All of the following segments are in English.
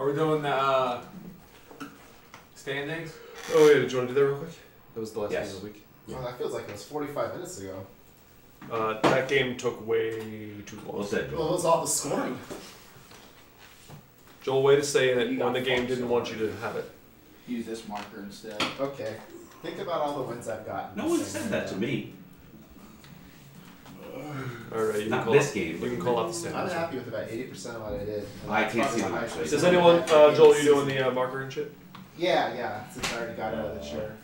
Are we doing the standings? Oh yeah, did you want to do that real quick? That was the last game of the week. Yeah. Oh, that feels like it was 45 minutes ago. That game took way too long. What's that? Well, it was all the scoring. Joel, way to say that when the game didn't want you to have it. Use this marker instead. Okay. Think about all the wins I've gotten. No one said that to me. Alright, you Not can call this up, game. You can call out the I'm standings. happy with about 80% of what I did. And I that's can't probably see the them, highest actually. Does rating anyone, I've had Joel, this you doing season. the marker and shit? Yeah, since I already got out of the chair.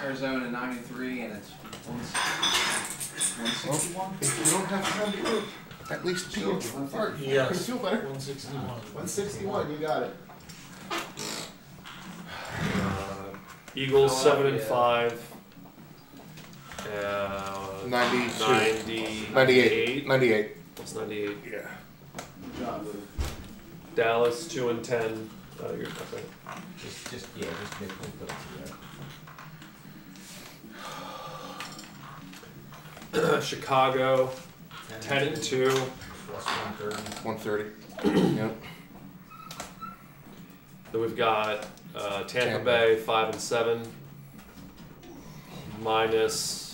Arizona 9-3, and it's 161. If you don't have time to do it, at least pee and fart. Yes. Can feel better. 161. 161, you got it. Eagles Philadelphia. 7-5. 92. 98. 98. That's 98. Yeah. Good job, Lou. Dallas 2-10. You're not right. Just make them put it together. Chicago 10-2. Plus 130. 130. Yep. Then we've got Tampa Tampa. Bay 5-7. Minus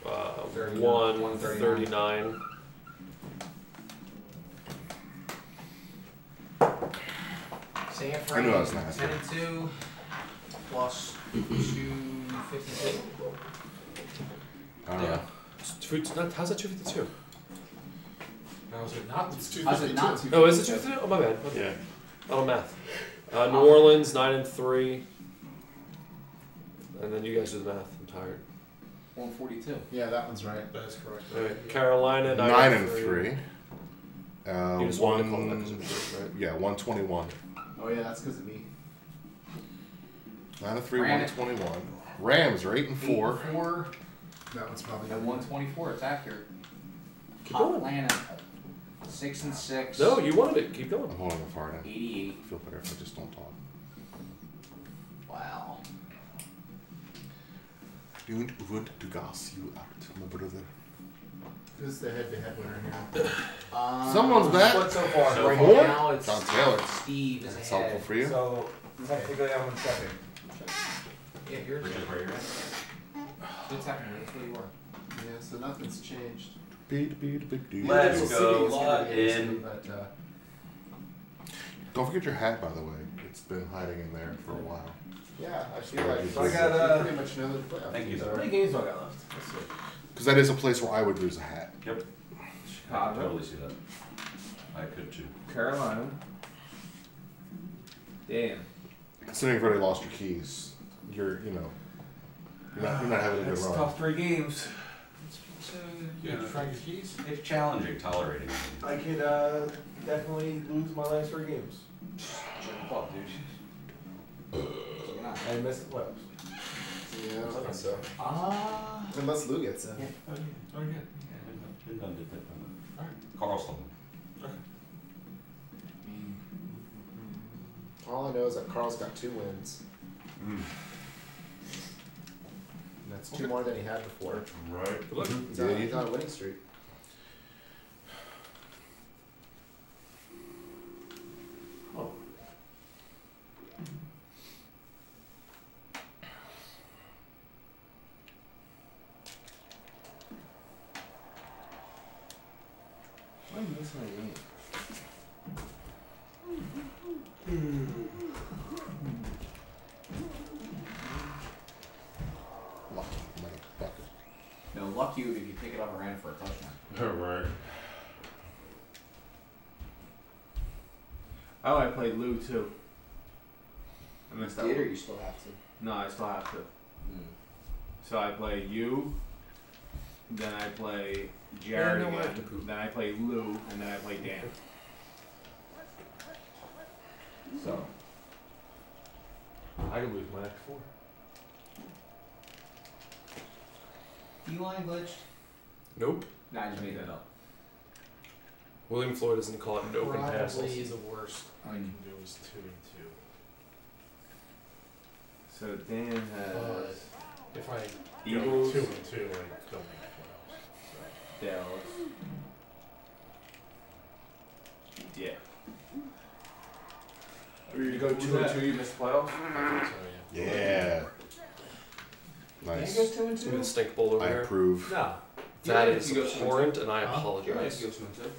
139. San I Fran knew I was nasty. 10-2 plus 252. I don't know. How's that 252? Now is it not? It's How's it 252. not 252? Oh, is it 252? Oh, my bad. Okay. Yeah. Oh, math. New Orleans 9-3. And then you guys do the math. I'm tired. 142. Yeah, that one's right. That is correct. All right. Carolina 9-3. You just wanted to call that because it was right. Yeah, 121. Oh yeah, that's because of me. 9-3, Ran it. 121. Rams are 8-4. 4 That one's probably and 124. It's accurate. Keep going. Atlanta 6-6. No, you wanted it. Keep going. I'm holding a fart in. 88. I feel better if I just don't talk. Wow. Don't want to gas you out, my brother. Who's the head-to-head winner here? Someone's back. What so far? So Right far? now it's John Taylor. Steve is That's ahead. helpful for you. So technically I'm in second. Yeah, yours. Which is where you're at. So technically, that's where you were. Yeah, so nothing's changed. Let's Let's City go, is gonna lock be in. soon, But, Don't forget your hat, by the way. It's been hiding in there for a while. yeah, I feel like So I got, you pretty much know the playoff Thank you, teams sir. How are. many games do I got left? Let's see. Because that is a place where I would lose a hat. Yep. I Chicago. can totally see that. I could too. Carolina. Damn. Considering you've already lost your keys, you're not having a good That's run. tough 3 games. Yeah. You find your keys? It's challenging tolerating. I could definitely lose my last 3 games. Jump up, dude. And miss the playoffs. Yeah, I think so. unless Lou gets in. Oh, yeah. Been done, did that. Alright. Carlson. All I know is that Carl's got 2 wins. And that's 2 more than he had before. Right. Good luck. He's on a winning streak. Oh. I'm missing a game. Lucky, motherfucker. No, luck you if you pick it up and ran for a touchdown. Right. Oh, I played Lou too. I missed that Did or one. you still have to? No, I still have to. So I play you, then I play Jared Yeah, no, I have to again, poop. then I play Lou, and then I play Dan. So I could lose my next 4. D-line glitched? Nope. Nah, I just made that up. William Floyd doesn't call it no open passes. Probably the worst I mean, do is 2-2. So Dan has If I Eagles, go 2-2, I don't make the playoffs. Dallas. Yeah. You go 2-2, you miss playoffs. Yeah. Dan Nice. goes 2-2. It's gonna be the stink bowl over I here. approve. No. That Yeah, is you go 2-2. abhorrent, and I You apologize. go 2-2.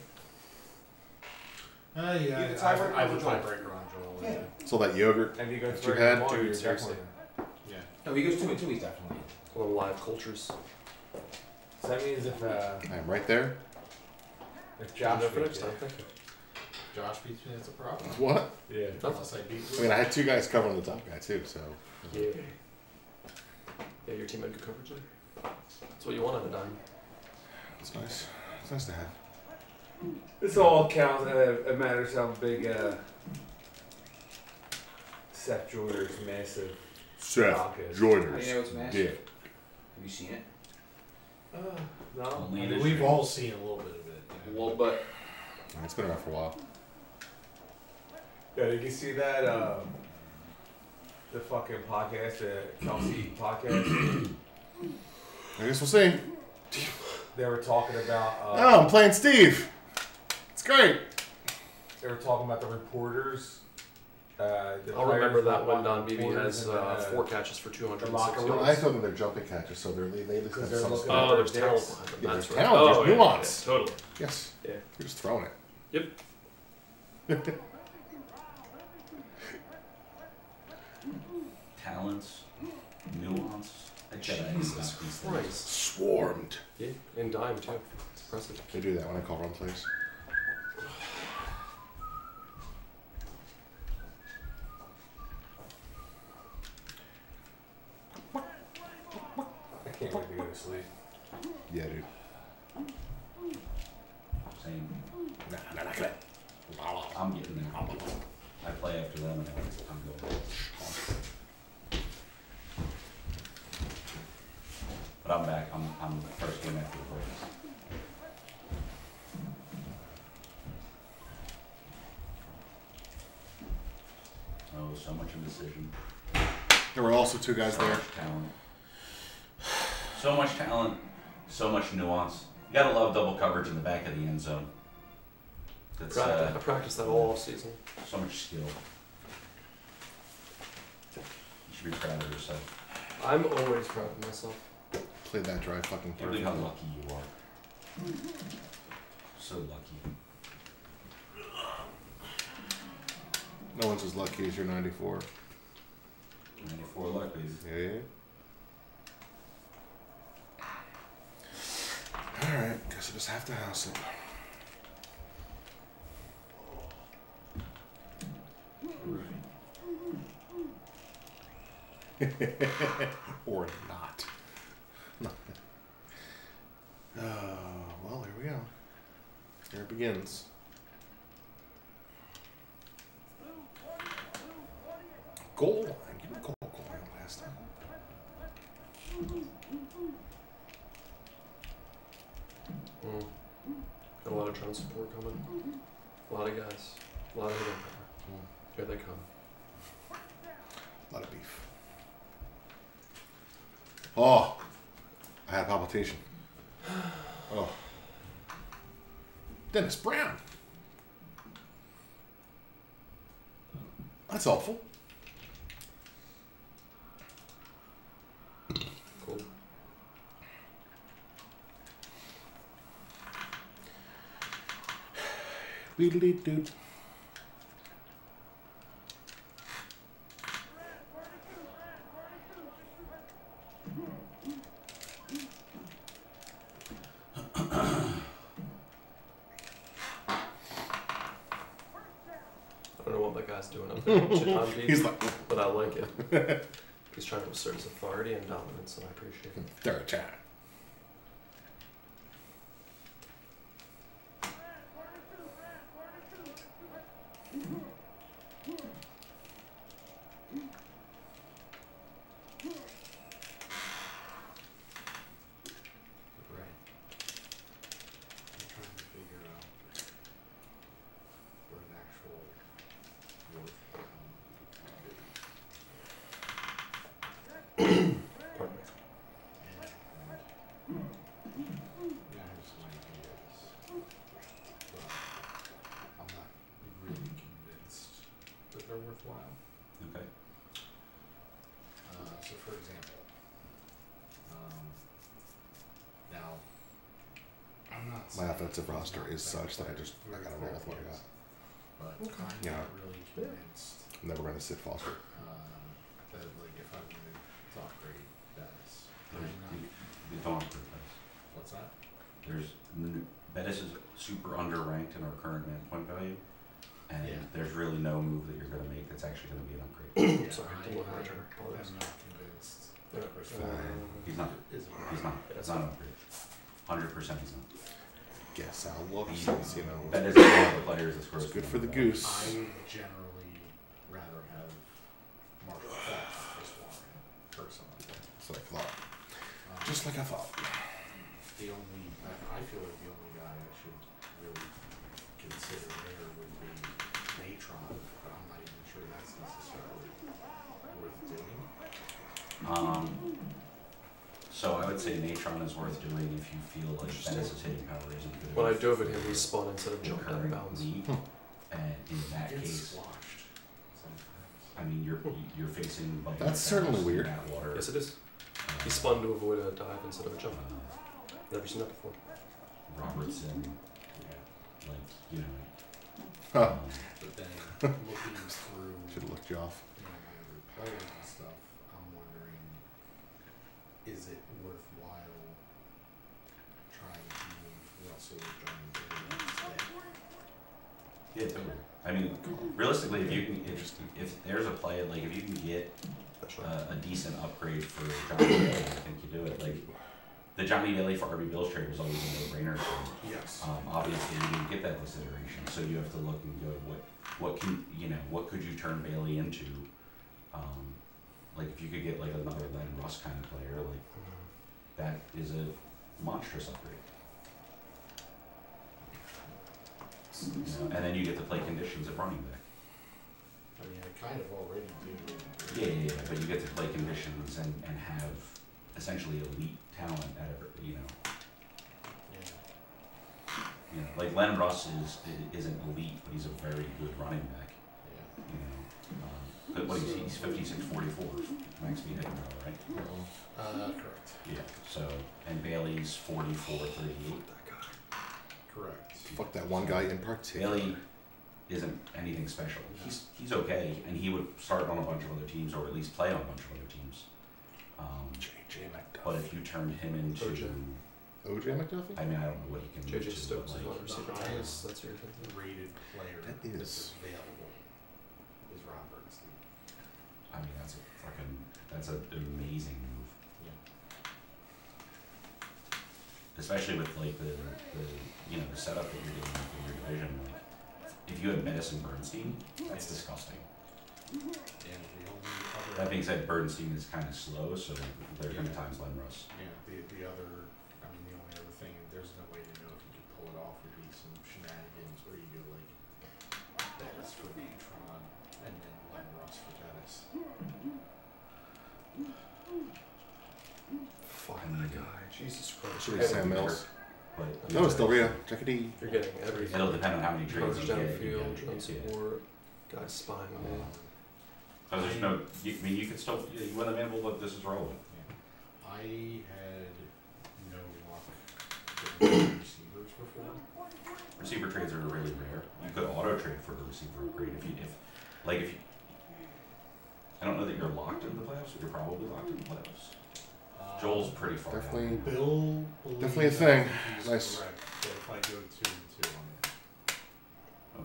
Yeah, You I the tiebreaker have a on Joel. tiebreaker on Joel. Yeah. So that yogurt And you go that you 3-1, had, you're dude, seriously. definitely- Yeah. No, he goes 2-2. He's definitely. Little live cultures. So that means if I'm right there. Josh Josh for beats next you. time. Thank you. Josh beats me, that's a problem. What? Yeah. Unless I beat I mean, I had two guys covering the top guy too, so. Yeah. Yeah, your team had good coverage there. That's what you want on a dime. It's nice. It's nice to have. This all counts. It matters how big Seth Joyner's massive Seth cock is. How do Joyner's you know it's massive? dick. Have you seen it? No. Only I in mean, this we've year. all seen a little bit of it. You know. Well, but It's been around for a while. Yeah, did you see that? The fucking podcast, the Kelsey podcast. I guess we'll see. They were talking about. Oh, I'm playing Steve. It's great. They were talking about the reporters. The I'll remember players that when not Don Beebe reporters has in the, 4 catches for 206 locker Well, room. yards. I thought that they're jumping catches, so they at least Because have they're some looking stuff. Oh, there's Dicks. talent behind them. Yeah, That's there's right. talent, Oh, there's yeah, nuance. yeah, totally. Yes. Yeah. You're just throwing it. Yep. Talents, nuance. I Jedi Jesus about these things. Christ. Swarmed. Yeah, and dime too. It's impressive. They do that when I call run plays. I can't wait to go to sleep. Yeah, dude. Same. Nah, not gonna. I'm getting there. I play after them and I'm going. But I'm back. I'm the first game after the break. Oh, so much indecision. There were also two guys So there. much talent. So much talent. So much nuance. You gotta love double coverage in the back of the end zone. That's I practiced that all season. so much skill. You should be proud of yourself. I'm always proud of myself. Played that drive fucking Can't believe how perfect. lucky you are. So lucky. No one's as lucky as your 94. 94 luck, please. Yeah. Alright, guess I just have to house it. Or not. Well, here we go. Here it begins. Goal line. Give me goal line last time. Got a lot of Tron support coming. A lot of guys. A lot of hitting power. Here they come. A lot of beef. Oh, I had a palpitation. Oh, Dennis Brown. That's awful. Cool. Beedly doot. I don't know what that guy's doing up there. Shit on beat, He's like, but I like it. He's trying to assert his authority and dominance, and I appreciate it. third time. Right. I'm trying to figure out where an actual worth Pardon me. my offensive roster is such that I gotta roll with what I got. But I'm Yeah. not really convinced I'm never gonna sit Foster. that like if I'm going to upgrade Bettis, I'm not. You don't upgrade Bettis. What's that? Bettis is super underranked in our current man point value, and Yeah. there's really no move that you're going to make that's actually going to be an upgrade. Yeah, Sorry, I, didn't look at my turn. I'm Apologies. not convinced. Yeah. Chris He's not. is He's not. Yeah, It's not an upgrade. 100% he's not. Guess I'll look since, you know. Bettis is one of the players that's It's worth good for the knowing. goose. I would generally rather have Marshall Falk for Warren, personally. That's what I thought. Um, Just like I thought. I feel like the only guy I should really consider there would be Natron, but I'm not even sure that's necessarily worth doing. So I would say Natron is worth doing if you feel like Bettis' hitting power isn't good. When I enough dove at for him, he spun instead of the jumped out of current bounds. league. And in that Gets case, squashed sometimes. I mean, you're facing bumpy That's certainly fouls in weird. that water. Yes, it is. Uh, He spun to avoid a dive instead of a jump. uh, Never seen that before. Robertson, Yeah. like, you know. Huh. But then looking through Should have looked you off. my other players and stuff, I'm wondering, is it worthwhile trying to move Russell or John Bailey instead? Yeah, totally. I mean, realistically, if you can, if there's a play, like if you can get That's right. a decent upgrade for Johnny Bailey, I think you do it. Like the Johnny Bailey for RB Bills trade was always a no-brainer. Yes. Obviously, you didn't get that consideration, so you have to look and go, what could you turn Bailey into? Like if you could get like another Len Russ kind of player, like that is a monstrous upgrade. You know, and then you get to play conditions at running back. I mean, I kind of already do. Yeah, but you get to play conditions and have essentially elite talent at every, Yeah. like Len Russ isn't elite, but he's a very good running back. Yeah. You know, but what he's 56-44 max speed hitting power, right? Correct. Yeah. So and Bailey's 44-38. That guy. Correct. Fuck that one guy in particular. Bailey isn't anything special. He's okay, and he would start on a bunch of other teams, or at least play on a bunch of other teams. JJ But McDuffie. if you turned him into, OJ McDuffie? I mean, I don't know what he can do. JJ Stokes is but not a like, receiver. the That's your thing. The rated player That that's is- available is Roberts. I mean, that's an amazing move. Yeah. Especially with like the the setup that you're getting in your division. Like, if you had Medicine Bernstein, that's disgusting. And the only other. That being said, Bernstein is kind of slow, so there are going to be times Len Russ. Yeah, the other, I mean, the only other thing, there's no way to know if you could pull it off, would be some shenanigans where you do like Bettis for Natron and then Len Russ for Bettis. Fuck that guy. Jesus Christ. Should be Sam Mills. But No, it's Del Rio. Check it E. You're getting everything. it'll depend on how many trades Coach you get. downfield, drone Yeah. support, guys spying me. Because there's no, I mean, you could still, you win the mantle, but this is relevant. Yeah. I had no luck getting receivers before. Receiver trades are really rare. You could auto trade for a receiver upgrade if you, I don't know that you're locked into the playoffs, but you're probably locked into the playoffs. Joel's pretty far down. Definitely. Bill Definitely a believes thing. he's Nice. correct, that if I go 2-2 on it,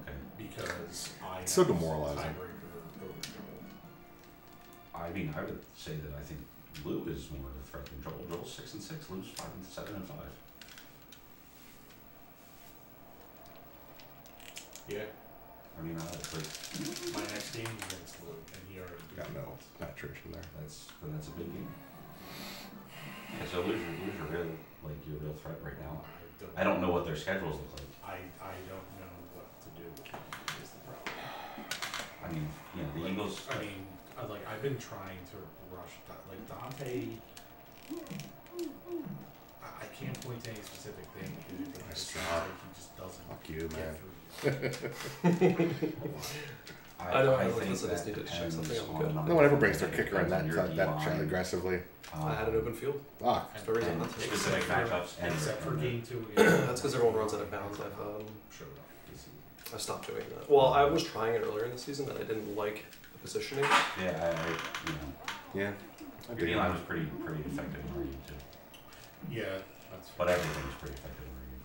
Okay. because I It's so have demoralizing. tiebreaker over Joel. I mean, I would say that I think Lou is more of a threat than Joel. Joel's 6-6, Lou's 5-7-5. Yeah. I mean, it's like, My next game is against Lou, and he already beat Got me. no penetration there. that's a big game. Yeah, so Lou's your real, like, your real threat right now. I don't know what their schedules look like. I don't know what to do, is the problem. I mean, the Eagles. I mean, I've been trying to rush, like Dante, I can't point to any specific thing, but it Nice seems job. like he just doesn't Fuck you, get man. through. I know, I like, think listen, I that just need to check depends something, I'm on good. the number No one ever of brings their players, kicker in depends on your that D-line, aggressively. I had an open field. Ah, That's the reason. and That's specific matchups and Except for and game 2. That's because everyone runs out of bounds. Showed up this season. I've stopped doing that. Well, I was trying it earlier in the season, and I didn't like the positioning. yeah, you know, yeah. I your dig D-line it. was pretty effective in Oregon too. Yeah, that's But everything was pretty effective in Oregon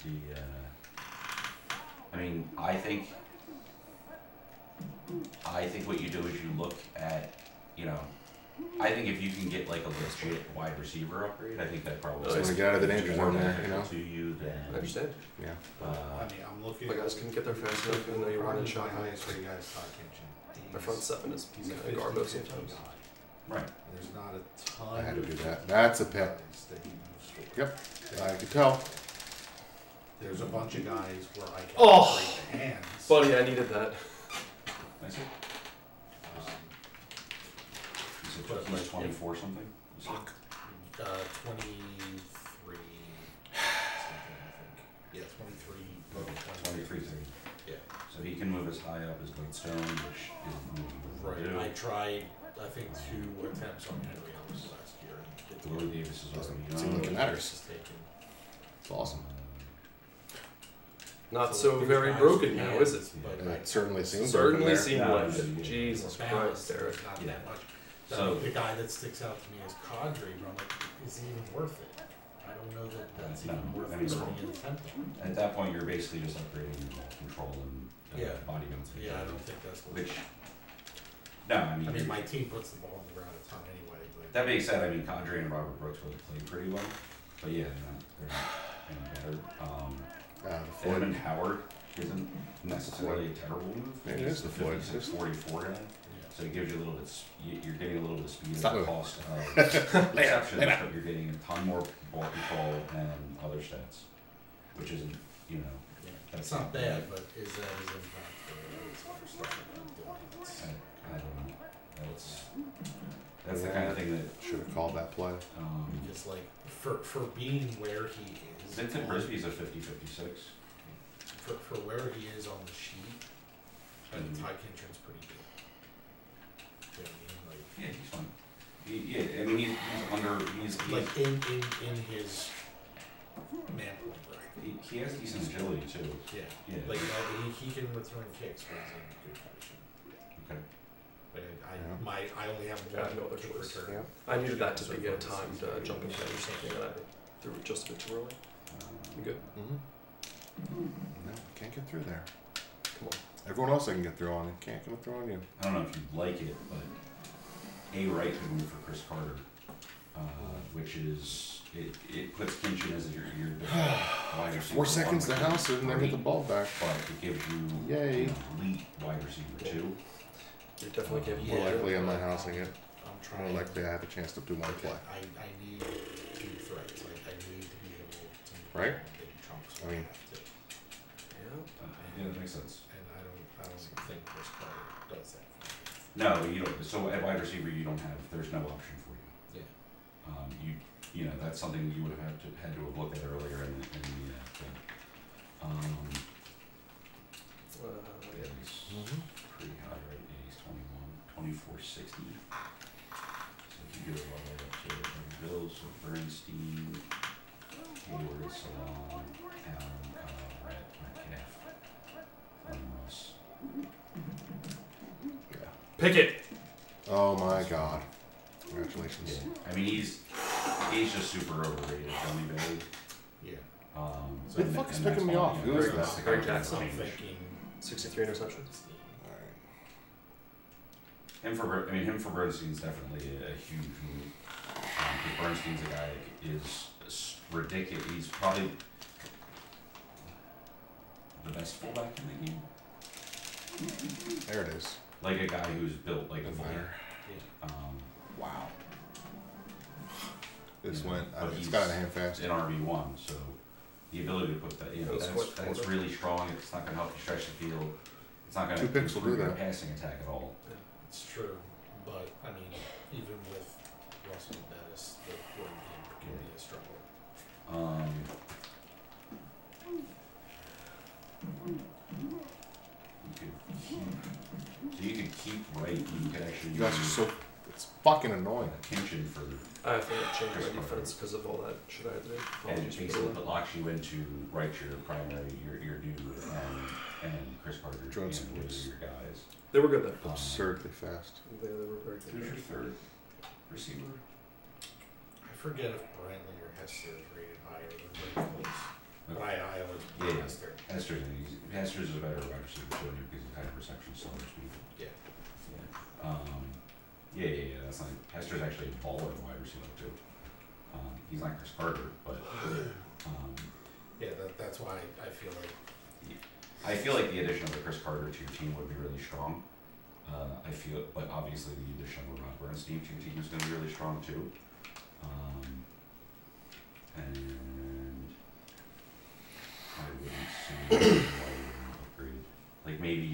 for you. I mean, I think what you do is you look at, you know, I think if you can get like a legit wide receiver upgrade, I think that probably Just wanna get out of the danger zone there, you know? to you I then. understand. Yeah. I mean, I'm looking. My guys couldn't get there fast enough, even though you run in shot. My highest rate guys, Todd Kinchin. My front seven is He's a kind of garbo 50-50 sometimes. guy. Right. There's not a ton I had to of do that. That's a pick. guys that he moves for. Yep. I could tell. There's a bunch of guys where I can Oh! break the hands. Buddy, I needed that. That's it. Um, You said But he's like, 24 something? You said? 23 something, I think. Yeah, 23. 23, 30. Yeah. So he can move as high up as Gladstone, which isn't moving Right. to I tried, I think, 2 attempts on Henry Ellis last year. And do. Willie Davis is Doesn't already seem young. like it matters. Just taken. It's awesome. Not So so there's very guys broken with now, is hands, it? But And I- it certainly seems Certainly there. seemed Yeah, like yeah, it. yeah. Jesus balance, Christ, Derek. Not Yeah. that much. So- The guy that sticks out to me is Cadre, but I'm like, is it even worth it? I don't know that that's No, even worth I mean, spending an attempt on. At that point, you're basically just upgrading your ball control and Yeah. body balance. Yeah, I don't think that's what. Which, no, I mean, I mean, my team puts the ball on the ground a ton anyway, but. that being said, I mean, Cadre and Robert Brooks both played pretty well. But yeah, they're not any better. The Edmund Floyd. Howard isn't necessarily a terrible move. Yeah, it He's is the the Floyd. 56-44 guy. Yeah. So it gives you a little bit, you're getting a little bit of speed Stop at the moving. cost of receptions, but you're getting a ton more ball control and other stats, which isn't, you know, Yeah. that's It's not bad, but is that his impact for his other stuff that I'm doing? It's- I don't know. That's the kind of thing that, Should have called that play. Because like for being where he is, Vincent on- Brisby's a 50-56. for where he is on the sheet, I think Mhm. Ty Kinchin's pretty good. You know what I mean? Like, Yeah, he's fine. Yeah, I mean, he's like in his man point bracket. he has decent agility too. Yeah. Yeah. Like he can return kicks when he's in good condition. Okay. But Yeah. I only have I have one no other kick choice. return. I needed that to be a timed jumping head or something that I threw it just a bit too early. I'm good. Mm-hmm. No, can't get through there. Come on. Everyone else I can get through on. Can't get through on you. I don't know if you like it, but A Wright could move for Chris Carter, which is it puts Kinchin as your wide receiver. 4 seconds to house it and then get the ball back. But it gives you Yay. an elite wide receiver too. You're definitely capable. More Yeah. likely I'm not housing it. I'm More trying. likely I have a chance to do one play. I need 2 threats. Like I need to be able to move Right? big chunks. I mean- Yeah. Yeah, that makes sense. And I don't think Chris Carter does that for me. No, you don't. So at wide receiver, you don't have. There's no option for you. Yeah. You know that's something you would have had to have looked at earlier in the thing. Yeah, he's Mm-hmm. pretty high right now. He's 2460. So if you go all the way up to Bills, so Bernstein, Hayward, Salon, Allen, Rhett, Metcalf, Ross. Yeah. Pick it. Oh my God. Congratulations. Yeah. I mean, he's just super overrated, Johnny Bailey. Yeah. Who the fuck is picking me off? Who is that? Greg Jackson. I'm thinking 63 interceptions. Alright. Him for Bernstein's definitely a huge move. Because Bernstein's a guy that is ridiculous. He's probably the best fullback in the game. There it is. Like a guy who's built like a Doesn't bull. matter. Yeah. Wow. This Yeah, went. but It's he's got out of hand fast. an RB1, so the ability to put that, That was quite that's quarter. really strong. It's not going to help you stretch the field. It's not going to 2 picks will do improve your that. passing attack at all. It's true, but I mean, even with Russell Bettis, the run game can be a struggle. actually You guys are use so. It's fucking annoying. Kinchin for, I have to change my defense because of all that shit I had to do. and Apologies for basically that. it locks you into right your primary, your dude, and Chris Carter Drone and supports. your guys. They were good though. Absurdly fast. They were very good. Who's your third receiver? I forget if Brantley or Hester is rated higher than very close. But I always put Yeah. Hester. Hester's a better wide receiver too, because he's high perception, slower speed. Yeah. Yeah. That's not. Hester's actually a baller wide receiver too. He's not Chris Carter, but Yeah, that's why I feel like. I feel like the addition of the Chris Carter to your team would be really strong. But obviously the addition of a Rod Bernstein to your team is going to be really strong too. And I wouldn't see why you wouldn't upgrade. Like maybe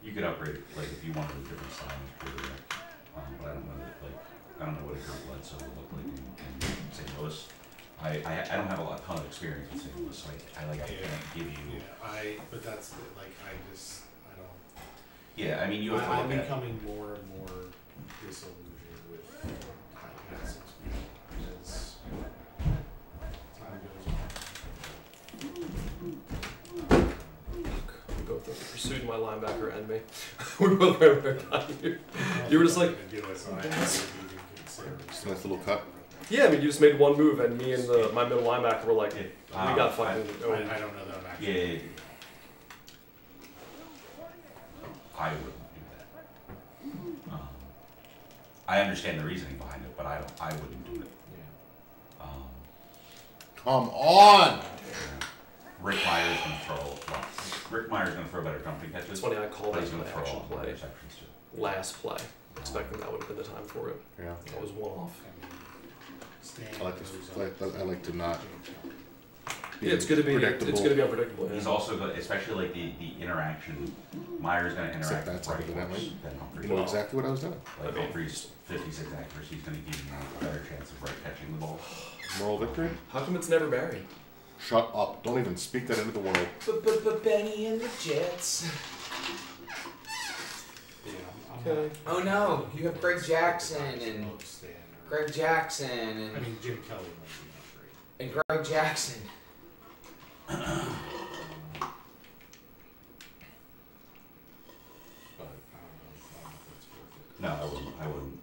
you could upgrade, like if you wanted a different style of quarterback. But I don't know what a Drew Bledsoe would look like in St. Louis. I don't have a ton of experience in St. Louis, so I can't give you. Yeah, but that's like I don't. Yeah, I mean you have to I'm look at. becoming more and more disillusioned with high passing speed because time goes on. We both pursued my linebacker and me. We both ran right by you. You were just like, Just a nice little cut. yeah, I mean, you just made one move, and me and my middle linebacker were like, we got fucking. I don't know that I'm actually. Yeah. I wouldn't do that. I understand the reasoning behind it, but I wouldn't do it. Yeah. Come on! Rick Meyer's gonna throw. Rick Meyer's gonna throw better jumping catches. It's funny, I called but that he's my gonna throw action all the play interceptions too. last play, expecting that would have been the time for it. Yeah. That was one off. I like to not. Yeah, it's gonna be predictable. it's gonna be unpredictable. He's Yeah. also got, especially like the interaction. Meyer's gonna Except interact that's right evidently. worse than Humphrey. You know exactly what I was doing. Like I mean- Humphrey's 56 accuracy is gonna give you a better chance of right catching the ball. Moral victory? How come it's never Barry? Shut up. Don't even speak that into the world. But Benny and the Jets. Yeah, Okay. Oh no, you have Greg Jackson and Greg Jackson I mean, Jim Kelly might be and Greg Jackson. not great, but I don't know if that's worth it. No, I wouldn't.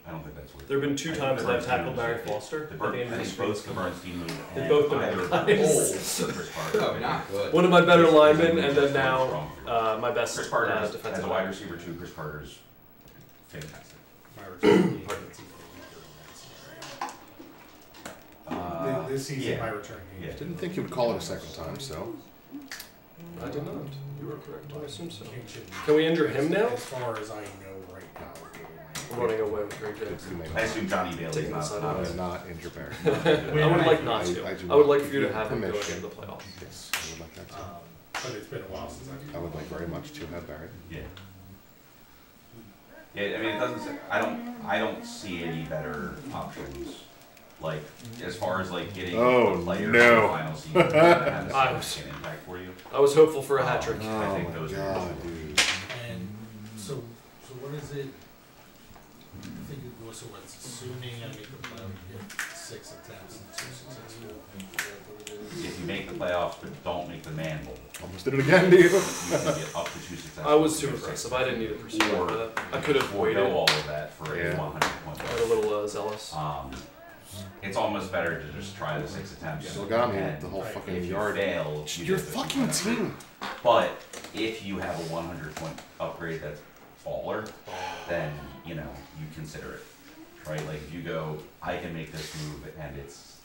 I don't think that's worth it. There have been two I think times the that I've Bernstein tackled move Barry is- Foster The at the end I of think the both the Bernstein move They've and both been either nice. Chris Carter. Oh, not good. One of my better He's linemen, really and then strong. now my best Chris Carter as defensive a line. wide receiver too. Chris Carter's fantastic. My return game, it's even weaker in that scenario. This season, yeah. my return game. Yeah. Didn't think you would call it a second time, so. I did not. You were correct. I assume so. Kinchin, Can we injure him now? As far as I know right now, I'm running away with Greg Good Jackson. to I assume Johnny Bailey's Taking the not. side I out. would not injure Barry. I would like not to. I would like for you to give have him go permission. into the playoffs. Yes, I would like that too. but it's been a while since I've. I would like very much to have Barry. Yeah. Yeah, I mean, it doesn't. Say, I don't see any better options. Like as far as like getting Oh, the player no. in the final season that has a I was- significant impact for you. I was hopeful for a hat trick. I Oh think my those are god, dude. And so what is it? I think it was, so what's assuming I make the playoff, you get 6 attempts and 2 successful. What it is. If you make the playoffs but don't make the Man Bowl, Almost did it again, dude. you can get up to 2 successful. I was too or 6. aggressive. I didn't need to pursue Or- that. I could have Forego waited. all of that for Yeah. a 100 point. I got a little zealous. It's almost better to just try the 6 attempts. Still got me and the whole fucking if you yard. fail, Your get the fucking 200. team. But if you have a 100 point upgrade that's baller, then you know you consider it, right? Like if you go, I can make this move, and it's,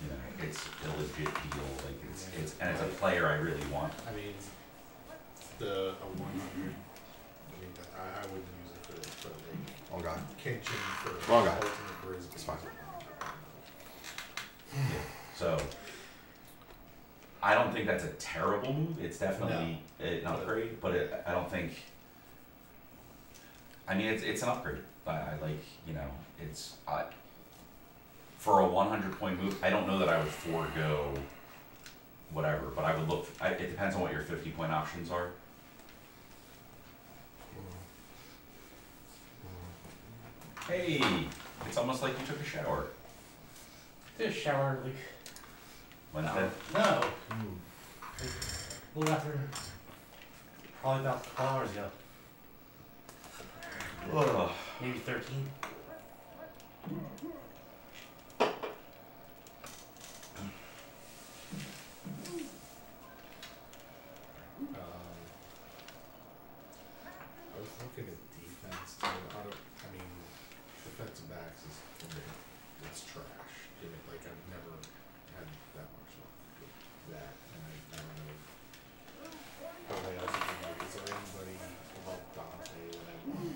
you know, it's a legit deal. Like it's and it's a player I really want. I mean, a 100. I mean, I wouldn't use it for the Oh god. Kinchin for Wrong guy. ultimate Brisbane. It's fine. So I don't think that's a terrible move. It's definitely an upgrade, but I don't think. I mean, it's an upgrade. I like, you know, it's for a 100 point move. I don't know that I would forego whatever, but I would look. It depends on what your 50 point options are. Hey, it's almost like you took a shower. Did a shower like Wednesday. no. Like, a little after, probably about 12 hours ago. Ugh. Maybe 13. I was looking at defense too. I mean, defensive backs is it's trash. Like I've never had that much luck with that, and I don't know. But like, I was thinking, like, is there anybody above Dante that I want?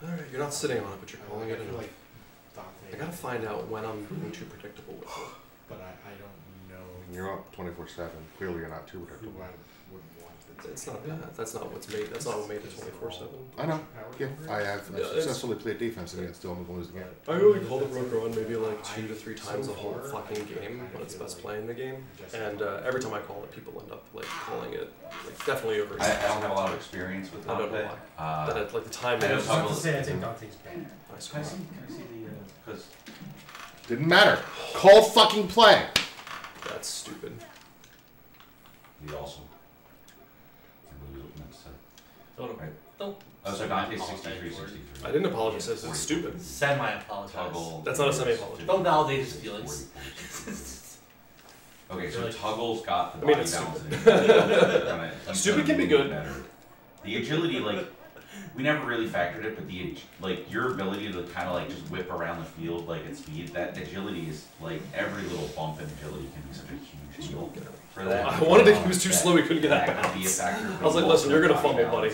Like, Alright, you're not sitting on it, but you're calling I it feel in. like Dante. I gotta find out when I'm being too predictable with it. But I don't know You're up 24/7. Clearly, you're not too who predictable. I would want. It's not that. That's not what's made. That's not what made it 24/7. I know. Yeah, I have Yeah, successfully played defense against still losing the game. I only called up Rogue One maybe like 2 to 3 times a whole fucking game when it's best playing the game, and every time I call it, people end up like calling it like definitely over. I don't have a lot of experience with I don't know Dante. why. That it, like the timing. I know is I was about Toggle- to say I think Dante's bad. nice. Can I see the, because Didn't matter. Call fucking play. That's stupid. the also. I believe it next to. Don't Right. don't. Oh, so Dante's 63, 63. I didn't apologize. It's stupid. Semi-apologize. Toggle. That's not a semi-apology. Don't validate his feelings. Okay, so Really? Toggle's got the I mean, body it's balance. stupid. He's Stupid gonna can be move good. better. The agility, like, we never really factored it, but your ability to kind of like just whip around the field like at speed, that agility is like every little bump in agility can be such a huge deal for that. I wanted to. He was too slow. He couldn't get that That could be a bounce. factor. I was like, listen, you're gonna fumble, buddy.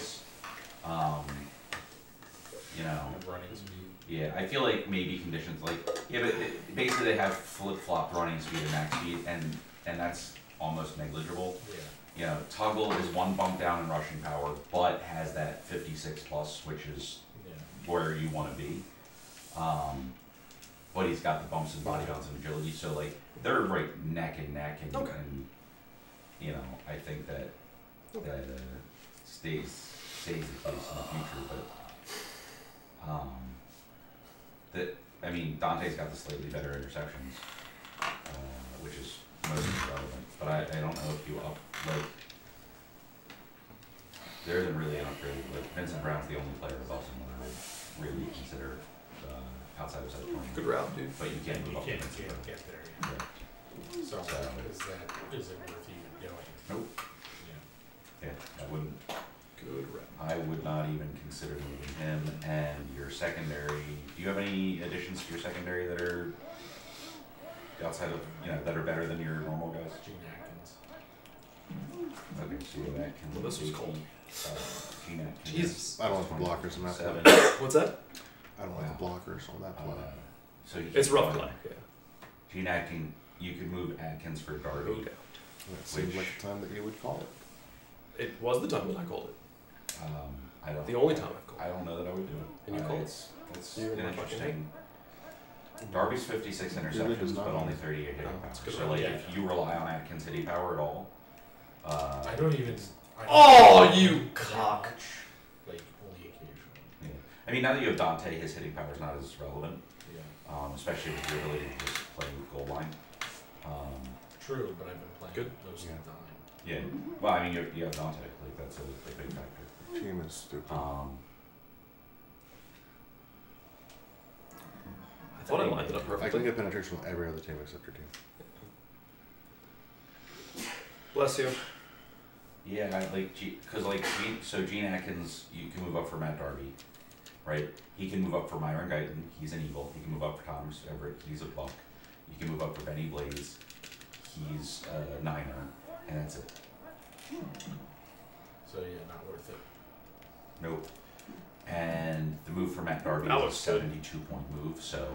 You know, running speed. yeah, I feel like maybe conditions like but basically they have flip-flop running speed and max speed, and that's almost negligible. Yeah. You know, Toggle is one bump down in rushing power, but has that 56 plus, which is Yeah. where you want to be. But he's got the bumps and body balance and agility, so like they're right neck and neck, and, Okay. and you know, I think that that stays the case in the future. But that I mean, Dante's got the slightly better interceptions, which is most relevant. But I don't know if you up like there isn't really an upgrade. Like Vincent Brown's the only player above him that I would really consider outside of set 20. Good route, dude. But you can't You move up can't, to Vincent Brown. get there yet. Yeah. So is it worth you doing? Nope. Yeah. Yeah, I wouldn't. Good route. I would not even consider moving him. And your secondary. Do you have any additions to your secondary that are outside of that are better than your normal guys? Gene Atkins. Okay, so you have Atkins. Well, this was cold. Gene Atkins. Jesus. I don't like the blockers in that play. 7. What's that? I don't like the blockers on that play. So you It's keep rough going. play. Yeah. Gene Atkins. You could move Atkins for Darby. Okay. That seemed like the time that you would call it. It was the time that I called it. I don't. The only time I've called I don't know that I would do it. And you called it? It's You were an my fucking interesting. Darby's 56 Really does interceptions, not but only matter. 38 hitting No, power. it's good So like, yeah. if you rely on Atkins hitting power at all, I don't even. Oh, you cock. Like only occasionally. yeah. I mean, now that you have Dante, his hitting power is not as relevant, Yeah. especially with your ability to just play with goal line. True, but I've been playing Good. those Yeah. time. Yeah. Well, I mean, you have Dante. Like that's a big factor. Team is stupid. I thought I lined it up I can perfectly. get penetration on every other team except your team. Bless you. Yeah, because Gene Atkins, you can move up for Matt Darby, right? He can move up for Myron Guyton. He's an Eagle. He can move up for Thomas Everett. He's a Buck. You can move up for Benny Blaze. He's a Niner, and that's it. So yeah, not worth it. Nope. And the move for Matt Darby That is a looks good. 72-point move. So,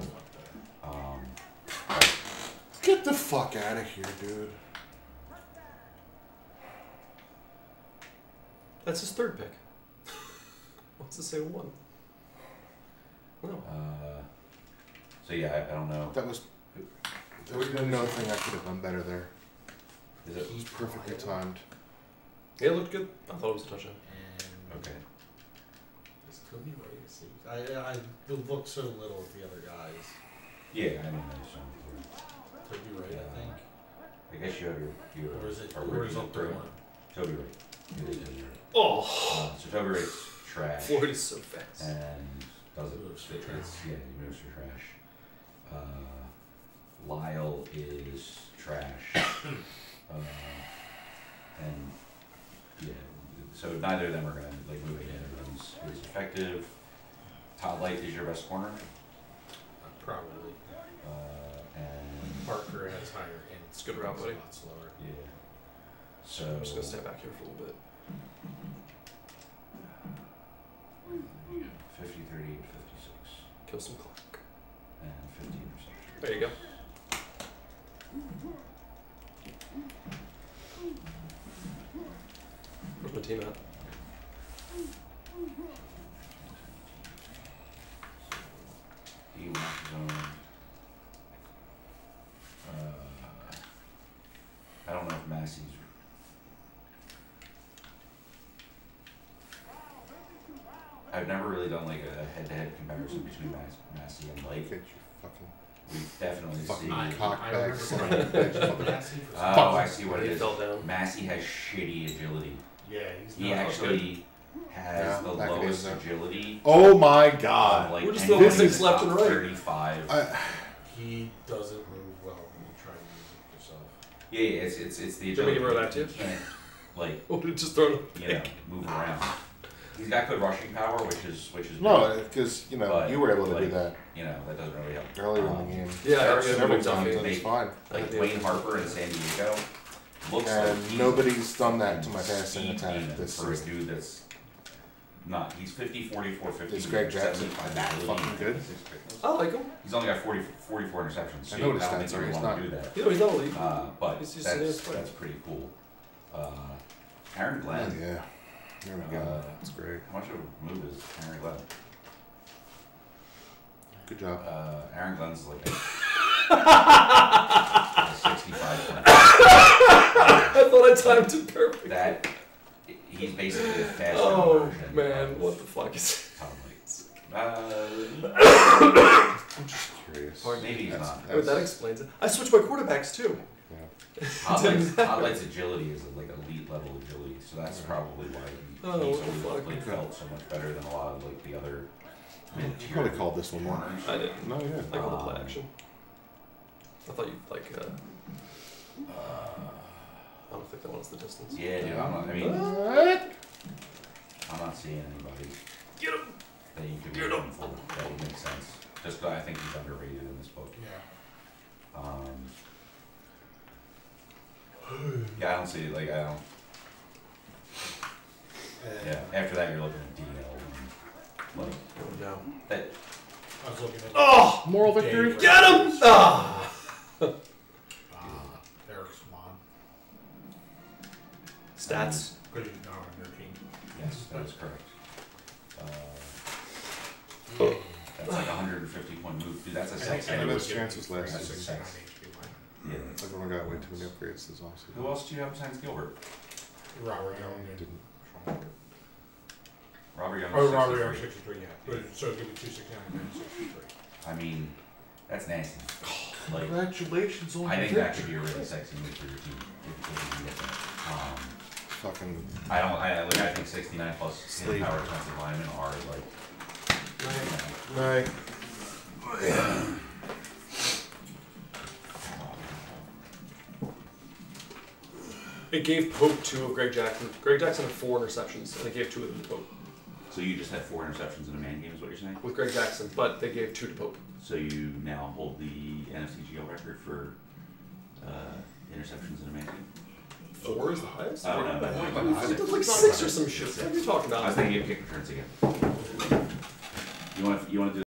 Get the fuck out of here, dude. That's his third pick. What's to say one? No. so yeah, I don't know. There was no thing I could have done better there. Is it It was perfectly timed. Yeah, it looked good. I thought it was a touchdown. And okay? this Could be right. See, I looked so little at the other guys. Yeah, I mean, that's something. Could be right. I think. I guess you have your Or is it? original Or is it crew. the one? Toby Wright. It is Toby Wright. Oh, So Toby Wright's trash. Floyd is so fast. And does it. Moves for It's, trash. yeah, he moves for trash. Lyle is trash. And yeah, so neither of them are gonna like move again. Everyone's is effective. Todd Light is your best corner. Probably. And Parker has higher end. It's a good route, buddy. A lot slower. yeah. So I'm just gonna stand back here for a little bit. 50, 38, 56, Kill some clock. and 15 receptions. There you go. Where's my team at? He went off his own. I don't know if Massey's. I've never really done like a head-to-head comparison between Massey and Light. Get your fucking We definitely fucking see. cockbag son of a bitch. Oh, I see what it He is. fell down. Massey has shitty agility. Yeah, he's He not actually has Yeah, the back it lowest is now. agility. Oh my of, god. like We're just anyone throwing in things the left top and right. 35. He doesn't move well when you try to use it yourself. Yeah, it's the Can we agility. give her that You too? can't like Oh, did it just throw it? move around. He's got good rushing power, which is No, because But, you were able to like, do that that doesn't really help. earlier in the game. Yeah, That's yeah, Several yeah, times, yeah. and it's fine. Like Wayne Harper in San Diego looks like And he's nobody's done that to my passing speed attack demon this for a season. dude that's not. He's 50, 44, 50. Is Greg Jackson 75 that ability. fucking good? I like him. He's only got 44 interceptions. So I know his don't stats think are, you he's want not- to do that. You know, he's not elite. But He's just an ass player. that's pretty cool. Aaron Oh, Glenn. yeah. There we go. That's great. How much of a move is Aaron Glenn? Good job. Aaron Glenn's like a 65 point. I thought I timed it perfect. That he's basically a faster Oh version man, of what the fuck is Tom Waits. I'm just curious. Maybe he's not. Oh, that explains it. I switched my quarterbacks too. Todd Light's agility is like elite level agility, so that's probably why Oh, he's what the always fuck? like, felt so much better than a lot of like the other You mid-tier probably called this one more. corners. I didn't. No, yeah. I called the play action. I thought you'd like, I don't think that one's the distance. Yeah, dude, I'm not. I mean, What? I'm not seeing anybody Get him! that you could be looking for that would make sense. Just 'cause I think he's underrated in this book. Yeah. Yeah, I don't see like I don't. And Yeah, after that you're looking at DL and like Oh no. that. I was looking at Oh! Moral victory? Dave Get him! Rivers, Ah! Eric Swan. Stats. Because he's not on your team. Yes, that is correct. That's like 150 point move, dude. That's a sexy. I know move. his chance was last That's season. 69 HP lineman. Yeah. Everyone got way too many upgrades this offseason. Who else do you have besides Gilbert? Robert Young. Didn't. Robert Young. Oh, Robert Young, 63. 63, yeah. But so it could be 269 and 63. I mean, that's nasty. Like, Congratulations on I the think that victory. could be a really sexy move for your team if you can get that. Fucking. I think 69 plus Sleep. power defensive linemen are like. Right. It gave Pope 2 of Greg Jackson. Greg Jackson had 4 interceptions, and they gave 2 of them to Pope. So you just had 4 interceptions in a man game, is what you're saying? With Greg Jackson, but they gave 2 to Pope. So you now hold the NFTGL record for interceptions in a man game? 4 is the highest? Oh, no, I think like 6 or some shit. What are you talking I was about? thinking of kick returns again. You want to do